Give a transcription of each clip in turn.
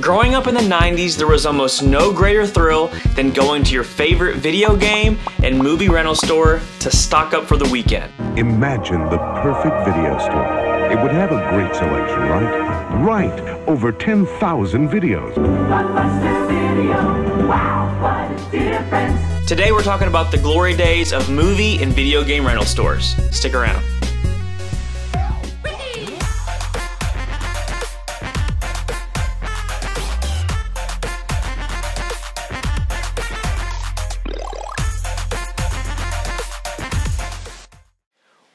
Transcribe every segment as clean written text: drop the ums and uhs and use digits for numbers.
Growing up in the 90s, there was almost no greater thrill than going to your favorite video game and movie rental store to stock up for the weekend. Imagine the perfect video store. It would have a great selection, right? Right! Over 10,000 videos. Blockbuster video. Wow, what a difference. Today we're talking about the glory days of movie and video game rental stores. Stick around.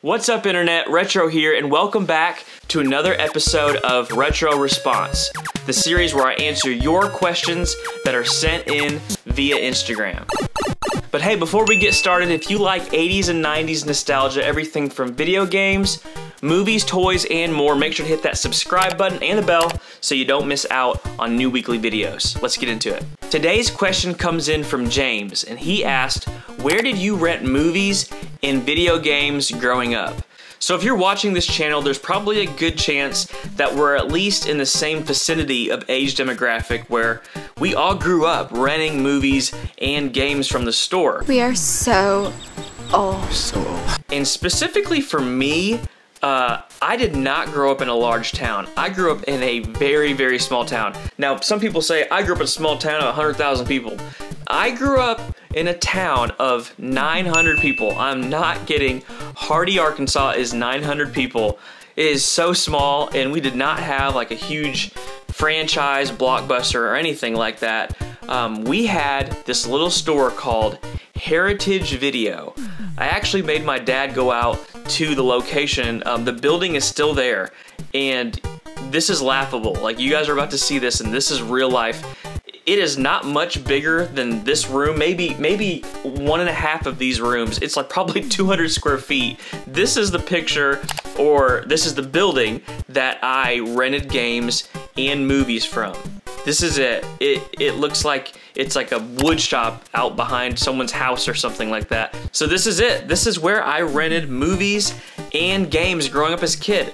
What's up, Internet? Retro here, and welcome back to another episode of Retro Response, the series where I answer your questions that are sent in via Instagram. But hey, before we get started, if you like 80s and 90s nostalgia, everything from video games, movies, toys, and more, make sure to hit that subscribe button and the bell so you don't miss out on new weekly videos. Let's get into it. Today's question comes in from James, and he asked, where did you rent movies and video games growing up? So if you're watching this channel, there's probably a good chance that we're at least in the same vicinity of age demographic where we all grew up renting movies and games from the store. We are so old. And specifically for me, I did not grow up in a large town. I grew up in a very, very small town. Now, some people say I grew up in a small town of 100,000 people. I grew up in a town of 900 people. I'm not kidding. Hardy, Arkansas is 900 people. It is so small, and we did not have like a huge franchise, blockbuster, or anything like that. We had this little store called Heritage Video. I actually made my dad go out to the location. The building is still there, and this is laughable. Like, you guys are about to see this, and this is real life. It is not much bigger than this room, maybe 1.5 of these rooms. It's like probably 200 square feet. This is the picture, or this is the building that I rented games and movies from. This is it. It looks like it's like a wood shop out behind someone's house or something like that. So this is it. This is where I rented movies and games growing up as a kid.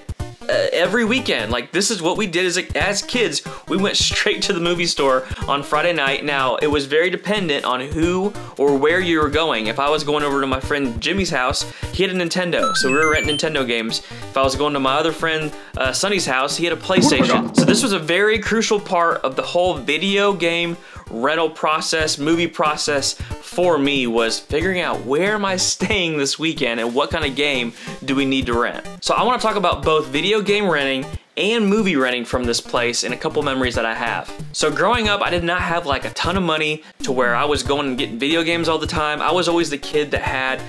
Every weekend. Like, this is what we did as kids. We went straight to the movie store on Friday night. Now, it was very dependent on who or where you were going. If I was going over to my friend Jimmy's house, he had a Nintendo, so we were renting Nintendo games. If I was going to my other friend Sonny's house, he had a PlayStation. So this was a very crucial part of the whole video game rental process, movie process for me, was figuring out where am I staying this weekend and what kind of game do we need to rent. So I want to talk about both video game renting and movie renting from this place and a couple memories that I have. So growing up, I did not have like a ton of money to where I was going and getting video games all the time. I was always the kid that had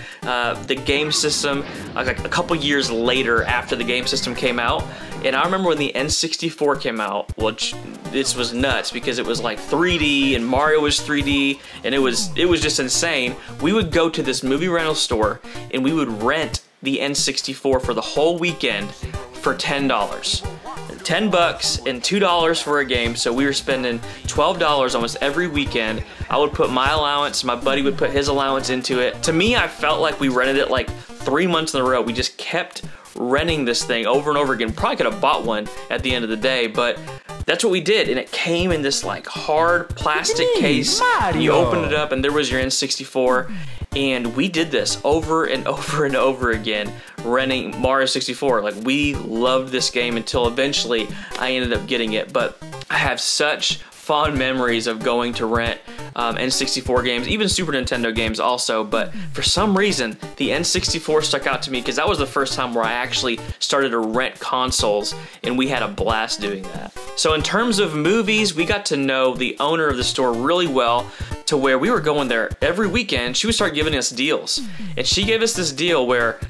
the game system like a couple years later after the game system came out. And I remember when the N64 came out, which this was nuts because it was like 3D and Mario was 3D, and it was just insane. We would go to this movie rental store and we would rent the N64 for the whole weekend for $10. $10 and $2 for a game, so we were spending $12 almost every weekend. I would put my allowance, my buddy would put his allowance into it. To me, I felt like we rented it like 3 months in a row. We just kept renting this thing over and over again. Probably could have bought one at the end of the day, but that's what we did, and it came in this like hard plastic case. You opened it up and there was your N64, and we did this over and over and over again, renting Mario 64. Like, we loved this game until eventually I ended up getting it, but I have such fond memories of going to rent N64 games, even Super Nintendo games also, but for some reason the N64 stuck out to me because that was the first time where I actually started to rent consoles, and we had a blast doing that. So in terms of movies, we got to know the owner of the store really well, to where we were going there every weekend. She would start giving us deals, and she gave us this deal where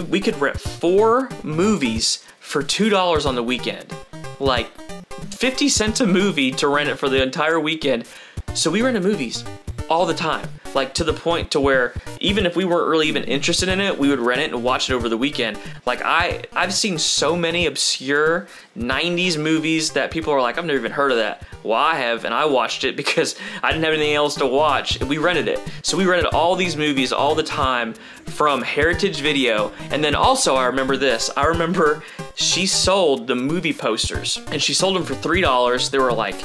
we could rent 4 movies for $2 on the weekend. Like 50 cents a movie to rent it for the entire weekend. So we rented movies all the time. like to the point to where even if we weren't really even interested in it, we would rent it and watch it over the weekend. Like I've seen so many obscure 90s movies that people are like, I've never even heard of that. Well, I have, and I watched it because I didn't have anything else to watch, and we rented it. So we rented all these movies all the time from Heritage Video. And then also I remember this. I remember she sold the movie posters, and she sold them for $3. They were like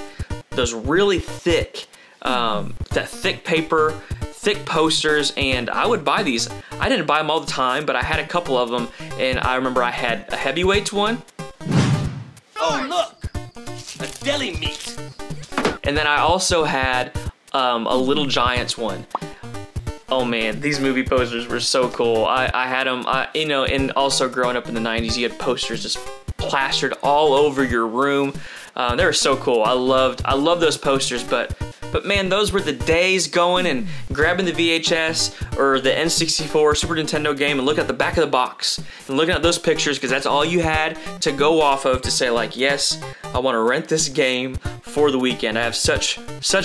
those really thick, that thick paper, thick posters, and I would buy these. I didn't buy them all the time, but I had a couple of them, and I remember I had a heavyweights one. Oh, look! A deli meat! And then I also had a Little Giants one. Oh man, these movie posters were so cool. I had them, you know, and also growing up in the 90s, you had posters just plastered all over your room. They were so cool. I loved those posters, but man, those were the days going and grabbing the VHS or the N64 Super Nintendo game and looking at the back of the box and looking at those pictures, because that's all you had to go off of to say like, yes, I want to rent this game for the weekend. I have such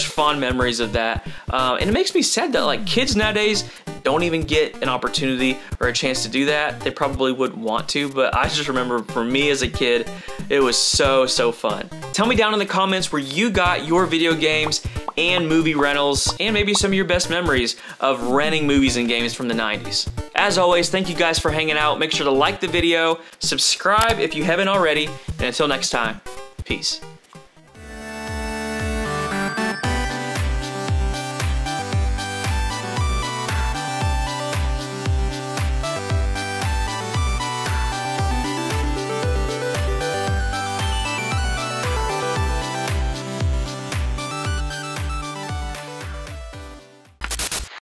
fond memories of that, and it makes me sad that like kids nowadays don't even get an opportunity or a chance to do that. They probably wouldn't want to, but I just remember for me as a kid, it was so fun. Tell me down in the comments where you got your video games and movie rentals, and maybe some of your best memories of renting movies and games from the 90s. As always, thank you guys for hanging out. Make sure to like the video, subscribe if you haven't already, and until next time, peace.